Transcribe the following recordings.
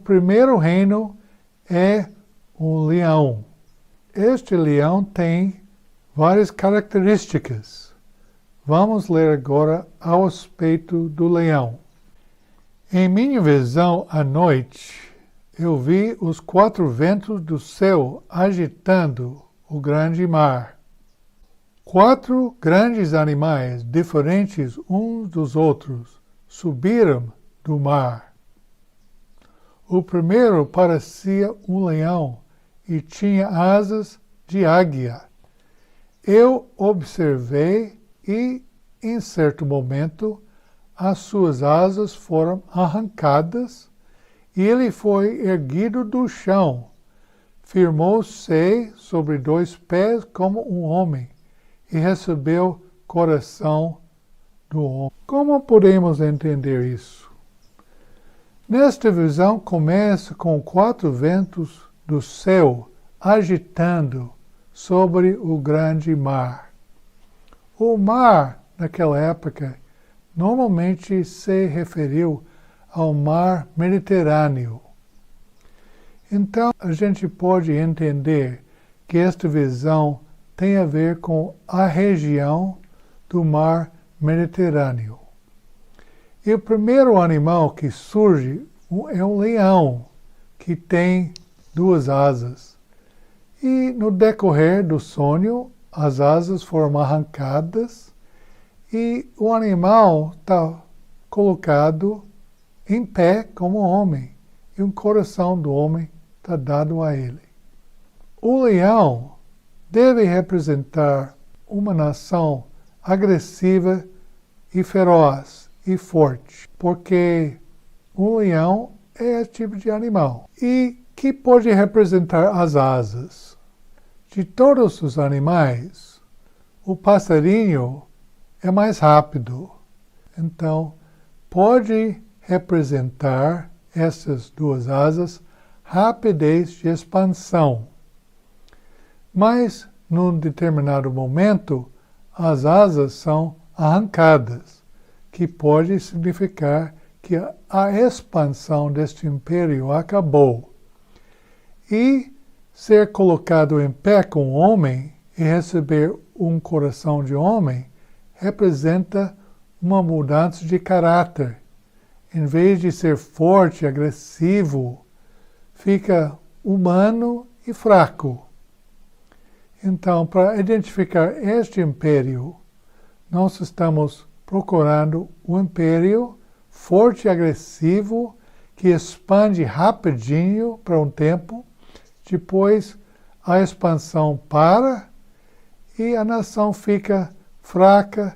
primeiro reino é um leão. Este leão tem várias características. Vamos ler agora a respeito do leão. Em minha visão à noite, eu vi os 4 ventos do céu agitando o grande mar. 4 grandes animais, diferentes uns dos outros, subiram do mar. O primeiro parecia um leão e tinha asas de águia. Eu observei e, em certo momento, as suas asas foram arrancadas e ele foi erguido do chão. Firmou-se sobre 2 pés como um homem e recebeu coração do homem. Como podemos entender isso? Nesta visão começa com 4 ventos do céu agitando sobre o grande mar. O mar, naquela época, normalmente se referiu ao mar Mediterrâneo. Então, a gente pode entender que esta visão tem a ver com a região do mar Mediterrâneo. E o primeiro animal que surge é um leão, que tem 2 asas. E no decorrer do sonho, as asas foram arrancadas e o animal está colocado em pé como homem. E o coração do homem está dado a ele. O leão deve representar uma nação agressiva e feroz e forte, porque o leão é esse tipo de animal. E que pode representar as asas. De todos os animais, o passarinho é mais rápido. Então, pode representar essas 2 asas rapidez de expansão. Mas, num determinado momento, as asas são arrancadas, que pode significar que a expansão deste império acabou. E ser colocado em pé com o homem e receber um coração de homem representa uma mudança de caráter. Em vez de ser forte, agressivo, fica humano e fraco. Então, para identificar este império, nós estamos procurando um império forte e agressivo que expande rapidinho para um tempo, depois a expansão para e a nação fica fraca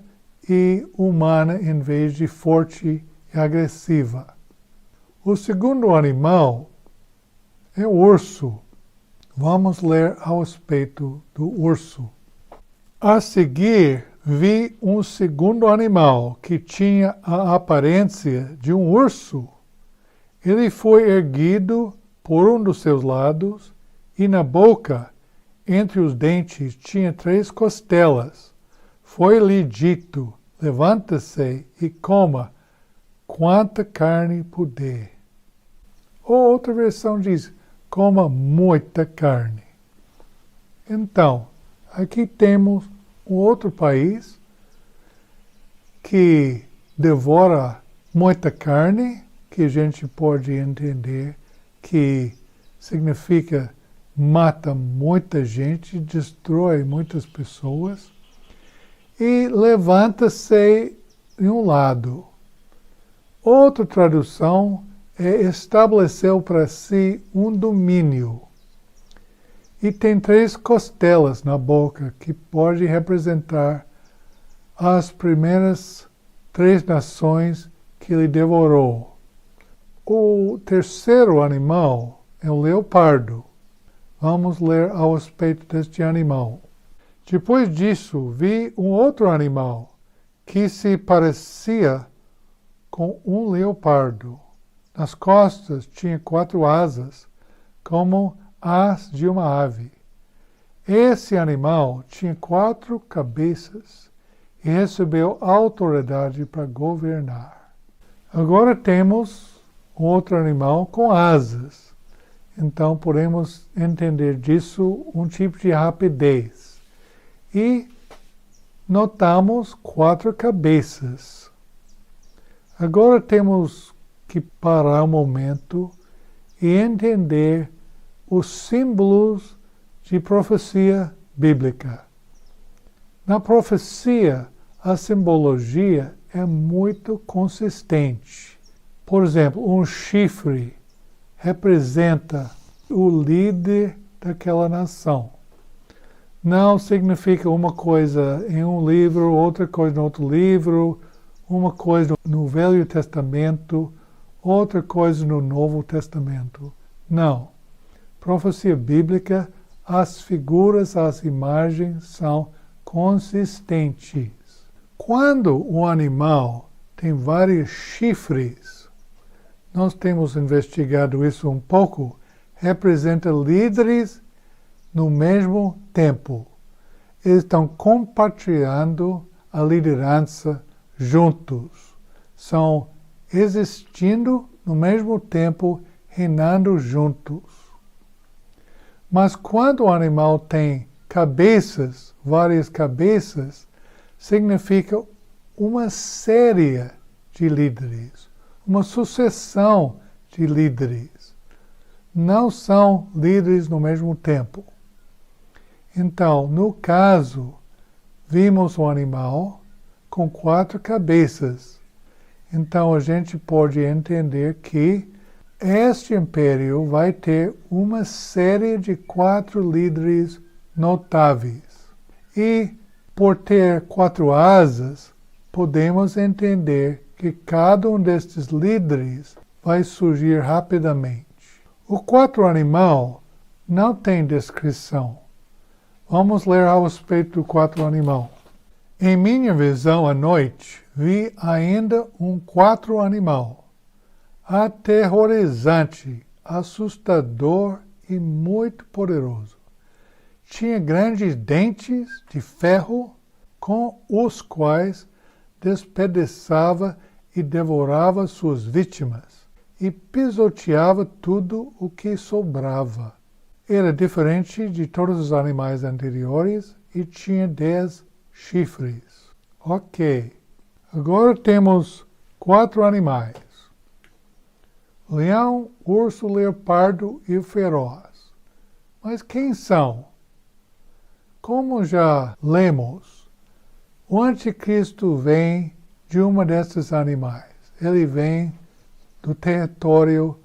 e humana em vez de forte e agressiva. O segundo animal é o urso. Vamos ler a respeito do urso. A seguir, vi um segundo animal que tinha a aparência de um urso. Ele foi erguido por um dos seus lados e na boca, entre os dentes, tinha 3 costelas. Foi-lhe dito, levanta-se e coma quanta carne puder. Ou outra versão diz, coma muita carne. Então, aqui temos um outro país que devora muita carne, que a gente pode entender que significa mata muita gente, destrói muitas pessoas e levanta-se em um lado. Outra tradução é estabeleceu para si um domínio. E tem 3 costelas na boca, que pode representar as primeiras 3 nações que ele devorou. O terceiro animal é o leopardo. Vamos ler a respeito deste animal. Depois disso, vi um outro animal que se parecia com um leopardo. Nas costas tinha 4 asas, como as de uma ave. Esse animal tinha 4 cabeças e recebeu autoridade para governar. Agora temos outro animal com asas. Então, podemos entender disso um tipo de rapidez. E notamos 4 cabeças. Agora temos que parar um momento e entender os símbolos de profecia bíblica. Na profecia, a simbologia é muito consistente. Por exemplo, um chifre representa o líder daquela nação. Não significa uma coisa em um livro, outra coisa no outro livro, uma coisa no Velho Testamento, outra coisa no Novo Testamento. Não. Profecia bíblica, as figuras, as imagens são consistentes. Quando um animal tem vários chifres, nós temos investigado isso um pouco, representa líderes no mesmo tempo. Eles estão compartilhando a liderança juntos. São existindo no mesmo tempo, reinando juntos. Mas quando o animal tem cabeças, várias cabeças, significa uma série de líderes, uma sucessão de líderes. Não são líderes no mesmo tempo. Então, no caso, vimos um animal com 4 cabeças. Então, a gente pode entender que este império vai ter uma série de 4 líderes notáveis. E, por ter 4 asas, podemos entender que cada um destes líderes vai surgir rapidamente. O 4 animal não tem descrição. Vamos ler a respeito do 4 animal. Em minha visão à noite, vi ainda um 4 animal, aterrorizante, assustador e muito poderoso. Tinha grandes dentes de ferro, com os quais despedaçava e devorava suas vítimas, e pisoteava tudo o que sobrava. Era diferente de todos os animais anteriores e tinha 10 chifres. Ok. Agora temos 4 animais: leão, urso, leopardo e feroz. Mas quem são? Como já lemos, o anticristo vem de uma desses animais. Ele vem do território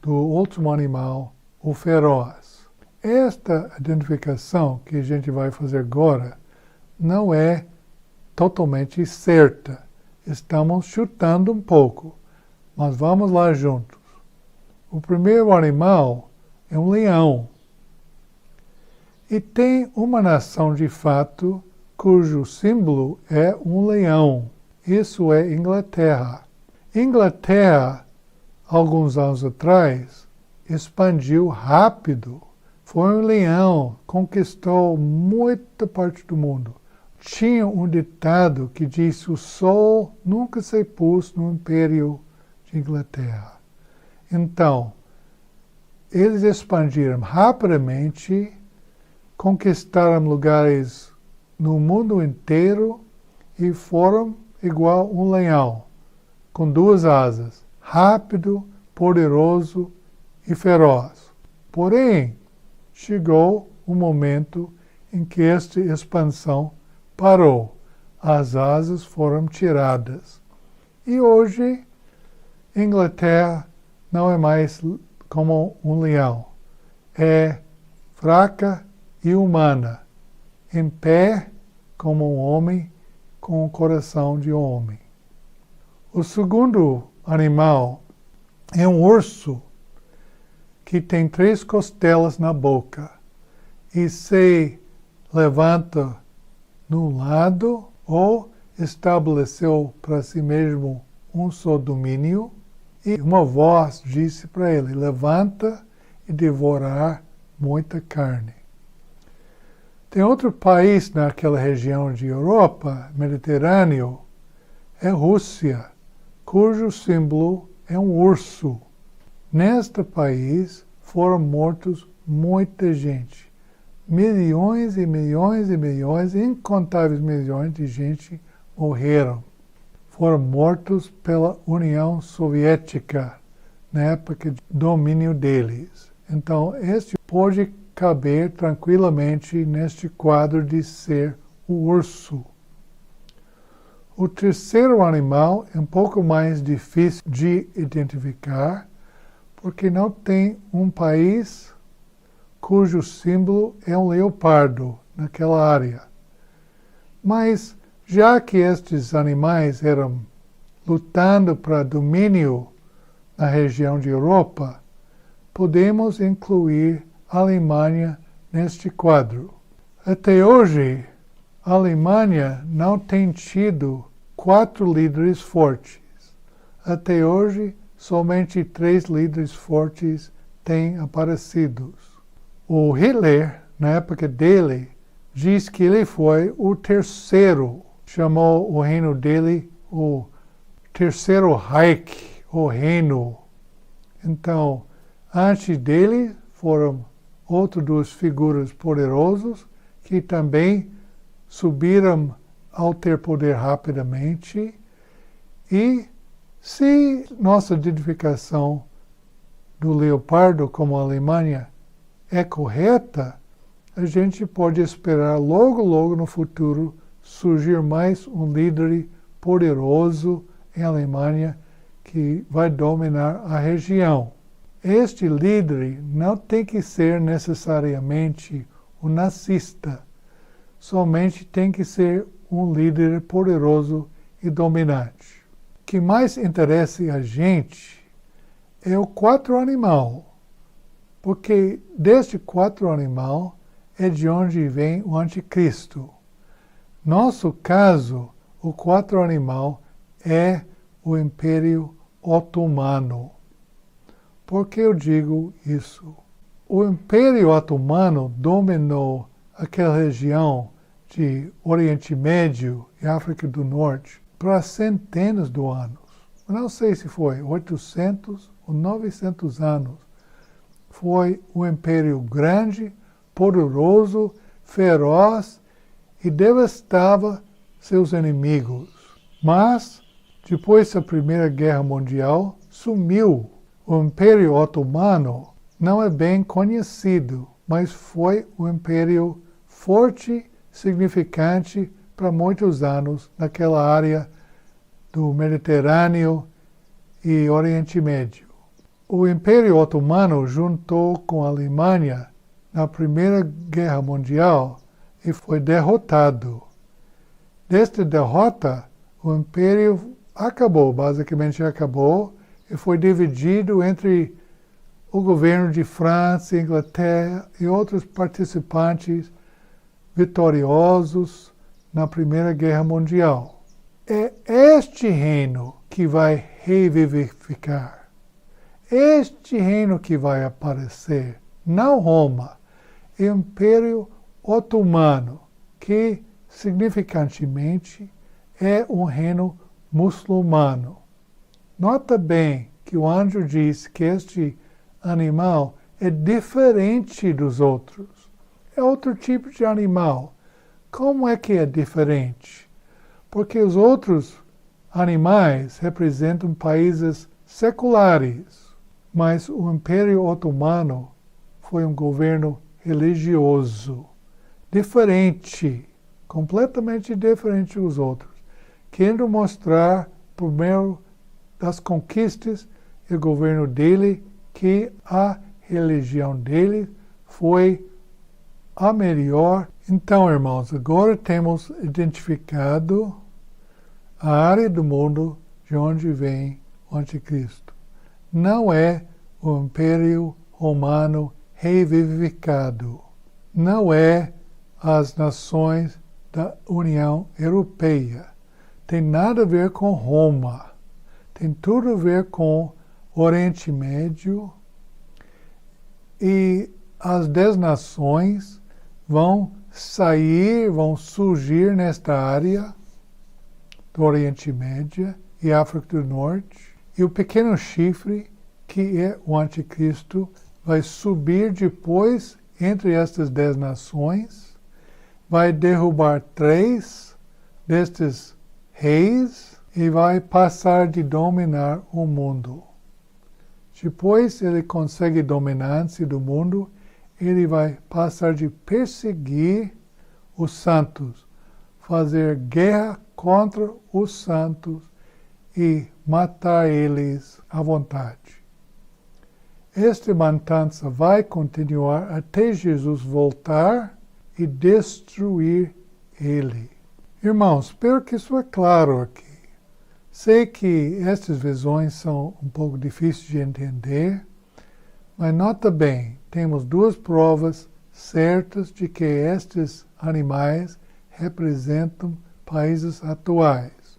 do último animal, o feroz. Esta identificação que a gente vai fazer agora não é totalmente certa. Estamos chutando um pouco, mas vamos lá juntos. O primeiro animal é um leão. E tem uma nação de fato cujo símbolo é um leão. Isso é Inglaterra. Inglaterra, alguns anos atrás, expandiu rápido. Foi um leão, conquistou muita parte do mundo. Tinha um ditado que diz: o sol nunca se pôs no império de Inglaterra. Então, eles expandiram rapidamente, conquistaram lugares no mundo inteiro e foram igual um leão, com 2 asas, rápido, poderoso e feroz. Porém, chegou um momento em que esta expansão parou. As asas foram tiradas. E hoje, Inglaterra não é mais como um leão. É fraca e humana, em pé como um homem, com o coração de um homem. O segundo animal é um urso que tem 3 costelas na boca e se levanta num lado ou estabeleceu para si mesmo um só domínio, e uma voz disse para ele: levanta e devorar muita carne. Tem outro país naquela região de Europa, Mediterrâneo, é Rússia, cujo símbolo é um urso. Neste país foram mortos muita gente. Milhões e milhões e milhões, incontáveis milhões de gente morreram. Foram mortos pela União Soviética, na época de domínio deles. Então, este pode caber tranquilamente neste quadro de ser o urso. O terceiro animal é um pouco mais difícil de identificar, porque não tem um país cujo símbolo é um leopardo naquela área. Mas, já que estes animais eram lutando para domínio na região de Europa, podemos incluir a Alemanha neste quadro. Até hoje, a Alemanha não tem tido 4 líderes fortes. Até hoje, somente 3 líderes fortes têm aparecido. O Hitler, na época dele, diz que ele foi o terceiro. Chamou o reino dele o Terceiro Reich, o reino. Então, antes dele foram outras 2 figuras poderosas que também subiram ao ter poder rapidamente. E se nossa identificação do leopardo como Alemanha é correta, a gente pode esperar logo no futuro surgir mais um líder poderoso em Alemanha que vai dominar a região. Este líder não tem que ser necessariamente um nazista, somente tem que ser um líder poderoso e dominante. O que mais interessa a gente é o 4 animal, porque deste 4 animal é de onde vem o anticristo. Nosso caso, o 4 animal é o Império Otomano. Por que eu digo isso? O Império Otomano dominou aquela região de Oriente Médio e África do Norte por centenas de anos. Não sei se foi 800 ou 900 anos. Foi um império grande, poderoso, feroz e devastava seus inimigos. Mas, depois da Primeira Guerra Mundial, sumiu. O Império Otomano não é bem conhecido, mas foi um império forte, significante para muitos anos naquela área do Mediterrâneo e Oriente Médio. O Império Otomano juntou com a Alemanha na Primeira Guerra Mundial e foi derrotado. Desta derrota, o Império basicamente acabou, e foi dividido entre o governo de França, Inglaterra e outros participantes vitoriosos na Primeira Guerra Mundial. É este reino que vai revivificar. Este reino que vai aparecer, não Roma, é o Império Otomano, que significantemente é um reino muçulmano. Nota bem que o anjo diz que este animal é diferente dos outros. É outro tipo de animal. Como é que é diferente? Porque os outros animais representam países seculares, mas o Império Otomano foi um governo religioso, diferente, completamente diferente dos outros, querendo mostrar, por meio das conquistas e o governo dele, que a religião dele foi a melhor. Então, irmãos, agora temos identificado a área do mundo de onde vem o anticristo. Não é o Império Romano revivificado. Não é as nações da União Europeia. Tem nada a ver com Roma. Tem tudo a ver com o Oriente Médio, e as 10 nações vão surgir nesta área do Oriente Médio e África do Norte, e o pequeno chifre que é o anticristo, vai subir depois entre estas 10 nações, vai derrubar 3 destes reis e vai passar de dominar o mundo. Depois ele consegue dominância do mundo, ele vai passar de perseguir os santos, fazer guerra contra os santos e matar eles à vontade. Esta matança vai continuar até Jesus voltar e destruir ele. Irmãos, espero que isso é claro aqui. Sei que estas visões são um pouco difíceis de entender, mas nota bem, temos 2 provas certas de que estes animais representam países atuais.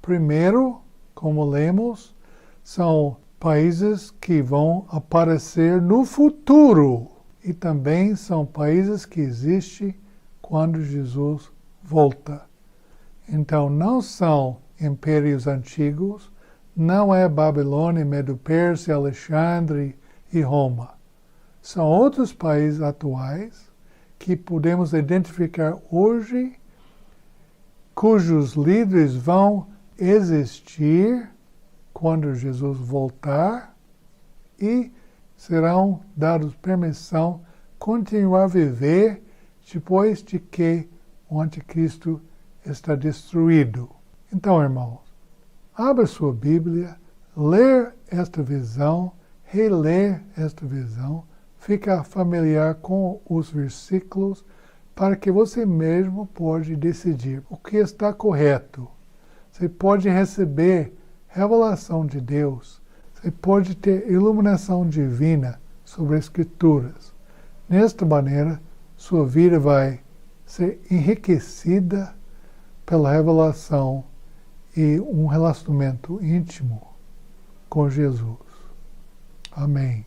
Primeiro, como lemos, são países que vão aparecer no futuro e também são países que existem quando Jesus volta. Então, não são impérios antigos, não é Babilônia, Medo-Pérsia, Alexandre e Roma. São outros países atuais que podemos identificar hoje, cujos líderes vão existir quando Jesus voltar e serão dados permissão continuar a viver depois de que o anticristo está destruído. Então, irmãos, abra sua Bíblia, ler esta visão, reler esta visão, ficar familiar com os versículos para que você mesmo pode decidir o que está correto. Você pode receber revelação de Deus. Você pode ter iluminação divina sobre as Escrituras. Desta maneira, sua vida vai ser enriquecida pela revelação e um relacionamento íntimo com Jesus. Amém.